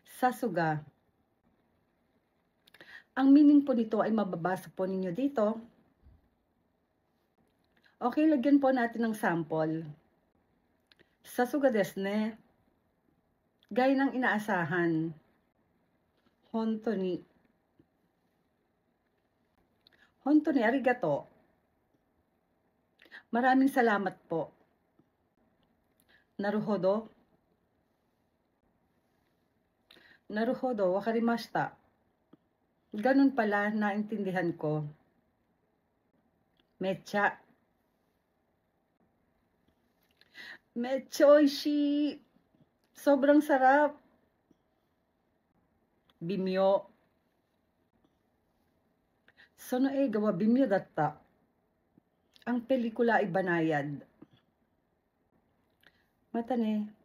Sasuga. Ang meaning po nito ay mababasa po ninyo dito. Okay, lagyan po natin ng sample. Sasuga desu ne. Gaya ng inaasahan. Honto ni. Honto ni arigato. Maraming salamat po. Naruhodo. Naruhodo, wakarimashita. Ganun pala, naintindihan ko. Mecha. Mecha oishii. Sobrang sarap. Bimyo. Sono eiga wa bimyo datta. Ang pelikula ay banayad. Mata ne.